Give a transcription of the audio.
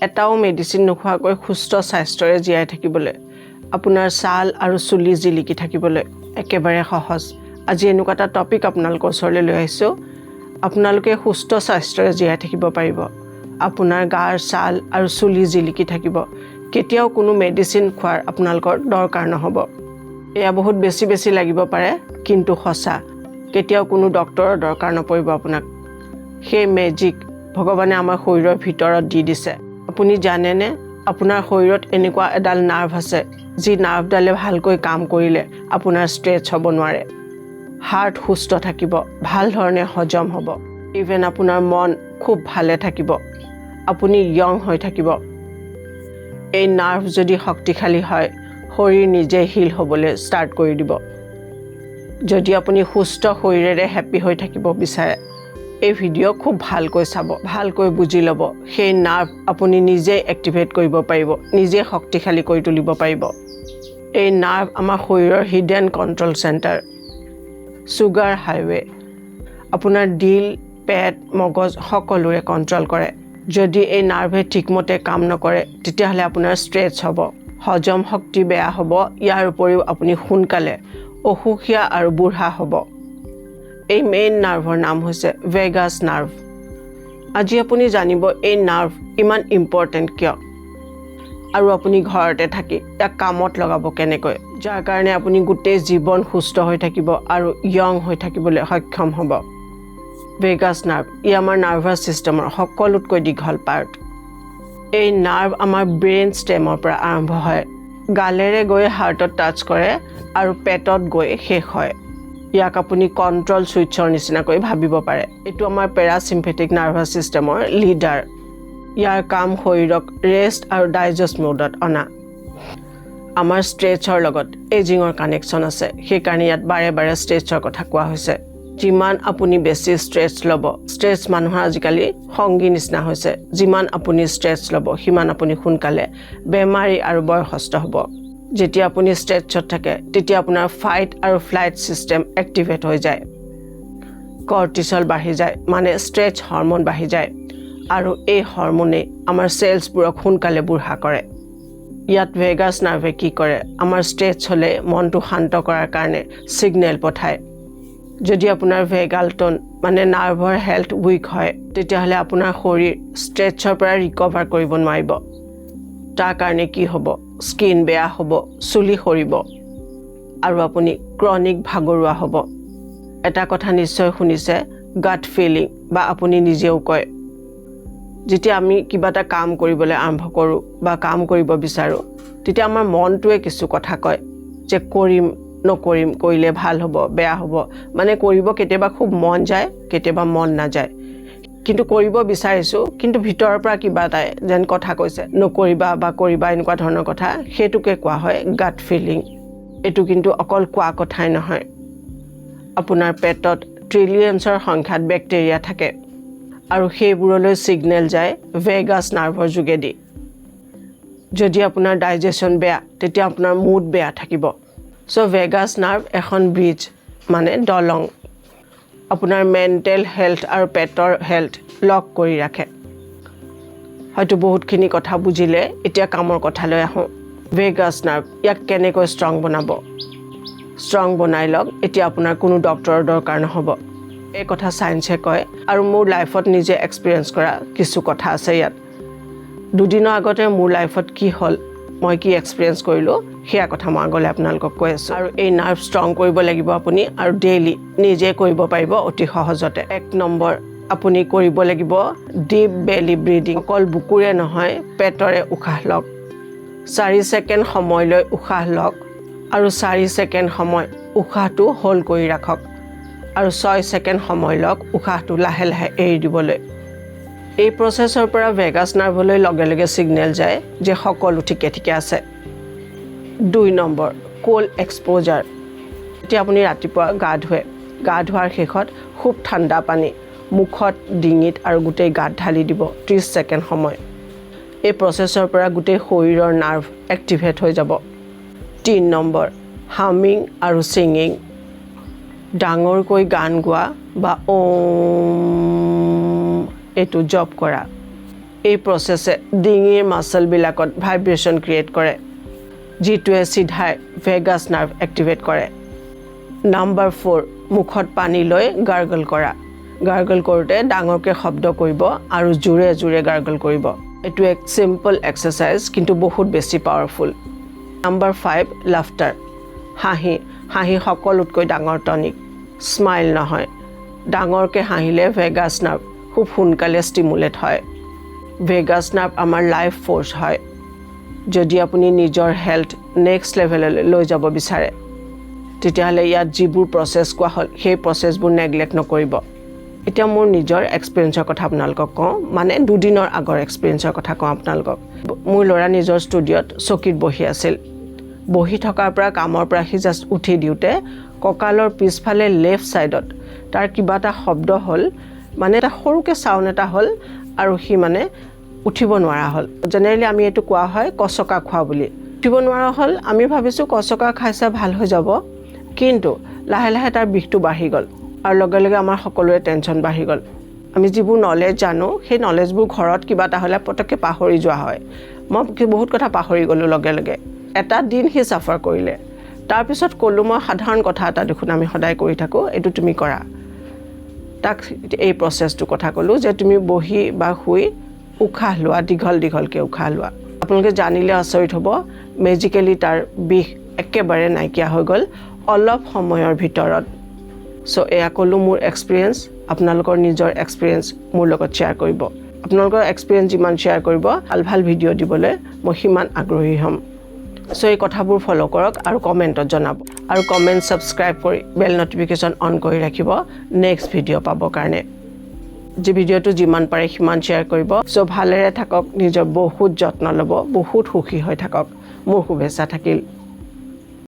এটাও মেডিচিন নোখোৱাকৈ সুস্থ স্বাস্থ্যৰে জীয়াই থাকিবলৈ, আপোনাৰ ছাল আৰু চুলি জিলিকি থাকিবলৈ একেবাৰে সহজ। আজি এনেকুৱা এটা টপিক আপোনালোকৰ ওচৰলৈ লৈ আহিছোঁ। আপোনালোকে সুস্থ স্বাস্থ্যৰে জীয়াই থাকিব পাৰিব। আপোনাৰ গাৰ ছাল আৰু চুলি জিলিকি থাকিব। কেতিয়াও কোনো মেডিচিন খোৱাৰ আপোনালোকৰ দৰকাৰ নহ'ব। এয়া বহুত বেছি লাগিব পাৰে, কিন্তু সঁচা। কেতিয়াও কোনো ডক্তৰৰ দৰকাৰ নপৰিব আপোনাক। সেই মেজিক ভগৱানে আমাৰ শৰীৰৰ ভিতৰত দি দিছে। আপুনি জানেনে, আপোনাৰ শৰীৰত এনেকুৱা এডাল নাৰ্ভ আছে, যি নাৰ্ভডালে ভালকৈ কাম কৰিলে আপোনাৰ ষ্ট্ৰেচ হ'ব নোৱাৰে। হাৰ্ট সুস্থ থাকিব, ভাল ধৰণে হজম হ'ব। ইভেন আপোনাৰ মন খুব ভালে থাকিব। আপুনি য়ং হৈ থাকিব। এই নাৰ্ভ যদি শক্তিশালী হয়, শৰীৰ নিজে হিল হ'বলৈ ষ্টাৰ্ট কৰি দিব। যদি আপুনি সুস্থ শৰীৰেৰে হেপ্পী হৈ থাকিব বিচাৰে, এই ভিডিঅ' খুব ভালকৈ চাব, ভালকৈ বুজি ল'ব। সেই নাৰ্ভ আপুনি নিজে এক্টিভেট কৰিব পাৰিব, নিজে শক্তিশালী কৰি তুলিব পাৰিব। এই নাৰ্ভ আমাৰ শৰীৰৰ hidden control centre, sugar highway. আপোনাৰ দিল, পেট, মগজ সকলোৰে কণ্ট্ৰল কৰে। যদি এই নাৰ্ভে ঠিকমতে কাম নকৰে, তেতিয়াহ'লে আপোনাৰ ষ্ট্ৰেচ হ'ব, হজম শক্তি বেয়া হ'ব। ইয়াৰ উপৰিও আপুনি সোনকালে অসুখীয়া আৰু বুঢ়া হ'ব। এই মেইন নাৰ্ভৰ নাম হৈছে ভেগাছ নাৰ্ভ। আজি আপুনি জানিব এই নাৰ্ভ ইমান ইম্পৰ্টেণ্ট কিয়, আৰু আপুনি ঘৰতে থাকি ইয়াক কামত লগাব কেনেকৈ, যাৰ কাৰণে আপুনি গোটেই জীৱন সুস্থ হৈ থাকিব আৰু য়ং হৈ থাকিবলৈ সক্ষম হ'ব। ভেগাছ নাৰ্ভ ই আমাৰ নাৰ্ভাছ ছিষ্টেমৰ সকলোতকৈ দীঘল পাৰ্ট। এই নাৰ্ভ আমাৰ ব্ৰেইন ষ্টেমৰ পৰা আৰম্ভ হয়, গালেৰে গৈ হাৰ্টত টাচ কৰে আৰু পেটত গৈ শেষ হয়। ইয়াক আপুনি কণ্ট্ৰল ছুইটছৰ নিচিনাকৈ ভাবিব পাৰে। এইটো আমাৰ পেৰাচিম্পেথিক নাৰ্ভাছ ছিষ্টেমৰ লিডাৰ। ইয়াৰ কাম শৰীৰক ৰেষ্ট আৰু ডাইজেষ্ট মোডত অনা। আমাৰ ষ্ট্ৰেচৰ লগত এজিঙৰ কানেকশ্যন আছে, সেইকাৰণে ইয়াত বাৰে বাৰে ষ্ট্ৰেচৰ কথা কোৱা হৈছে। যিমান আপুনি বেছি ষ্ট্ৰেচ ল'ব, ষ্ট্ৰেচ মানুহৰ আজিকালি সংগী নিচিনা হৈছে। যিমান আপুনি ষ্ট্ৰেচ ল'ব, সিমান আপুনি সোনকালে বেমাৰী আৰু বয়সস্থ হ'ব। যেতিয়া আপুনি ষ্ট্ৰেচত থাকে, তেতিয়া আপোনাৰ ফাইট আৰু ফ্লাইট ছিষ্টেম এক্টিভেট হৈ যায়। কৰ্টিচল বাঢ়ি যায়, মানে ষ্ট্ৰেচ হৰম'ন বাঢ়ি যায়, আৰু এই হৰম'নেই আমাৰ চেলছবোৰক সোনকালে বুঢ়া কৰে। ইয়াত ভেগাছ নাৰ্ভে কি কৰে, আমাৰ ষ্ট্ৰেচ হ'লে মনটো শান্ত কৰাৰ কাৰণে ছিগনেল পঠায়। যদি আপোনাৰ ভেগাল টোন মানে নাৰ্ভৰ হেল্থ উইক হয়, তেতিয়াহ'লে আপোনাৰ শৰীৰ ষ্ট্ৰেচৰ পৰা ৰিকভাৰ কৰিব নোৱাৰিব। তাৰ কাৰণে কি হ'ব, স্কিন বেয়া হ'ব, চুলি সৰিব, আৰু আপুনি ক্ৰনিক ভাগৰুৱা হ'ব। এটা কথা নিশ্চয় শুনিছে, গাট ফিলিং, বা আপুনি নিজেও কয়। যেতিয়া আমি কিবা এটা কাম কৰিবলৈ আৰম্ভ কৰোঁ বা কাম কৰিব বিচাৰোঁ, তেতিয়া আমাৰ মনটোৱে কিছু কথা কয় যে কৰিম নকৰিম, কৰিলে ভাল হ'ব বেয়া হ'ব। মানে কৰিব কেতিয়াবা খুব মন যায়, কেতিয়াবা মন নাযায়। কিন্তু কৰিব বিচাৰিছোঁ, কিন্তু ভিতৰৰ পৰা কিবা এটাই যেন কথা কৈছে, নকৰিবা বা কৰিবা, এনেকুৱা ধৰণৰ কথা। সেইটোকে কোৱা হয় গাট ফিলিং। এইটো কিন্তু অকল কোৱা কথাই নহয়। আপোনাৰ পেটত ট্ৰিলিয়নছৰ সংখ্যাত বেক্টেৰিয়া থাকে, আৰু সেইবোৰলৈ ছিগনেল যায় ভেগাছ নাৰ্ভৰ যোগেদি। যদি আপোনাৰ ডাইজেশ্যন বেয়া, তেতিয়া আপোনাৰ মুড বেয়া থাকিব। চ' ভেগাছ নাৰ্ভ এখন ব্ৰিজ, মানে দলং। আপোনাৰ মেণ্টেল হেল্থ আৰু পেটৰ হেল্থ লগ কৰি ৰাখে। হয়তো বহুতখিনি কথা বুজিলে, এতিয়া কামৰ কথালৈ আহোঁ। ভেগাছ নাৰ্ভ, ইয়াক কেনেকৈ ষ্ট্ৰং বনাব? ষ্ট্ৰং বনাই লওক, এতিয়া আপোনাৰ কোনো ডক্তৰৰ দৰকাৰ নহ'ব। এই কথা চায়েন্সে কয়, আৰু মোৰ লাইফত নিজে এক্সপিৰিয়েঞ্চ কৰা কিছু কথা আছে ইয়াত। দুদিনৰ আগতে মোৰ লাইফত কি হ'ল, মই কি এক্সপিৰিয়েঞ্চ কৰিলোঁ, সেয়া কথা মই আগলৈ আপোনালোকক কৈ আছোঁ। আৰু এই নাৰ্ভ ষ্ট্ৰং কৰিব লাগিব আপুনি, আৰু ডেইলি নিজে কৰিব পাৰিব অতি সহজতে। 1 নম্বৰ, আপুনি কৰিব লাগিব ডিপ বেলি ব্ৰিডিং। অকল বুকুৰে নহয়, পেটৰে উশাহ লওক। 4 ছেকেণ্ড সময় লৈ উশাহ লওক, আৰু 4 ছেকেণ্ড সময় উশাহটো হোল্ড কৰি ৰাখক, আৰু 6 ছেকেণ্ড সময় লওক উশাহটো লাহে লাহে এৰি দিবলৈ। এই প্ৰচেছৰ পৰা ভেগাছ নাৰ্ভলৈ লগে লগে ছিগনেল যায় যে সকলো ঠিকে ঠিকে আছে। 2 নম্বৰ, কোল্ড এক্সপ'জাৰ। এতিয়া আপুনি ৰাতিপুৱা গা ধুৱে, গা ধোৱাৰ শেষত খুব ঠাণ্ডা পানী মুখত, ডিঙিত আৰু গোটেই গাত ঢালি দিব 30 ছেকেণ্ড সময়। এই প্ৰচেছৰ পৰা গোটেই শৰীৰৰ নাৰ্ভ এক্টিভেট হৈ যাব। 3 নম্বৰ, হামিং আৰু ছিংগিং। ডাঙৰকৈ গান গোৱা বা এইটো জপ কৰা। এই প্ৰচেছে ডিঙিৰ মাছলবিলাকত ভাইব্ৰেশ্যন ক্ৰিয়েট কৰে যিটোৱে চিধাই ভেগাছ নাৰ্ভ এক্টিভেট কৰে নাম্বাৰ 4 মুখত পানী লৈ গাৰ্গল কৰা গাৰ্গল কৰোঁতে ডাঙৰকৈ শব্দ কৰিব আৰু জোৰে জোৰে গাৰ্গল কৰিব এইটো এক চিম্পল এক্সাৰচাইজ কিন্তু বহুত বেছি পাৱাৰফুল নাম্বাৰ 5 লাফটাৰ হাঁহি সকলোতকৈ ডাঙৰ টনিক স্মাইল নহয় ডাঙৰকৈ হাঁহিলে ভেগাছ নাৰ্ভ খুব সোনকালে ষ্টিমুলেট হয় ভেগাছ নাৰ্ভ আমাৰ লাইফ ফ'ৰ্চ হয় যদি আপুনি নিজৰ হেল্থ নেক্সট লেভেললৈ লৈ যাব বিচাৰে তেতিয়াহ'লে ইয়াত যিবোৰ প্ৰচেছ কোৱা হ'ল সেই প্ৰচেছবোৰ নেগলেক্ট নকৰিব এতিয়া মোৰ নিজৰ এক্সপিৰিয়েঞ্চৰ কথা আপোনালোকক কওঁ মানে দুদিনৰ আগৰ এক্সপিৰিয়েঞ্চৰ কথা কওঁ আপোনালোকক মোৰ ল'ৰা নিজৰ ষ্টুডিঅ'ত চকীত বহি আছিল বহি থকাৰ পৰা কামৰ পৰা সি জাষ্ট উঠি দিওঁতে কঁকালৰ পিছফালে লেফ্ট ছাইডত তাৰ কিবা এটা শব্দ হ'ল মানে এটা সৰুকৈ চাউণ্ড এটা হ'ল আৰু সি মানে উঠিব নোৱাৰা হ'ল জেনেৰেলি আমি এইটো কোৱা হয় কচকা খোৱা বুলি উঠিব নোৱাৰা হ'ল আমি ভাবিছোঁ কচকা খাইছে ভাল হৈ যাব কিন্তু লাহে লাহে তাৰ বিষটো বাঢ়ি গ'ল আৰু লগে লগে আমাৰ সকলোৰে টেনশ্যন বাঢ়ি গ'ল আমি যিবোৰ নলেজ জানো সেই নলেজবোৰ ঘৰত কিবা এটা হ'লে পটককৈ পাহৰি যোৱা হয় মই বহুত কথা পাহৰি গ'লোঁ লগে লগে এটা দিন সি চাফাৰ কৰিলে তাৰপিছত ক'লোঁ মই সাধাৰণ কথা এটা দেখোন আমি সদায় কৰি থাকোঁ এইটো তুমি কৰা তাক এই প্ৰচেছটো কথা ক'লোঁ যে তুমি বহি বা শুই উশাহ লোৱা দীঘলকৈ উশাহ লোৱা আপোনালোকে জানিলে আচৰিত হ'ব মেজিকেলি তাৰ বিষ একেবাৰে নাইকিয়া হৈ গ'ল অলপ সময়ৰ ভিতৰত চ' এয়া ক'লোঁ মোৰ এক্সপিৰিয়েঞ্চ আপোনালোকৰ নিজৰ এক্সপিৰিয়েঞ্চ মোৰ লগত শ্বেয়াৰ কৰিব আপোনালোকৰ এক্সপিৰিয়েঞ্চ যিমান শ্বেয়াৰ কৰিব ভাল ভিডিঅ' দিবলৈ মই সিমান আগ্ৰহী হ'ম চ' এই কথাবোৰ ফ'ল' কৰক আৰু কমেণ্টত জনাব আৰু কমেণ্ট ছাবস্ক্ৰাইব কৰি বেল নটিফিকেশ্যন অন কৰি ৰাখিব নেক্সট ভিডিঅ' পাবৰ কাৰণে যি ভিডিঅ'টো যিমান পাৰে সিমান শ্বেয়াৰ কৰিব চ' ভালেৰে থাকক নিজৰ বহুত যত্ন ল'ব বহুত সুখী হৈ থাকক মোৰ শুভেচ্ছা থাকিল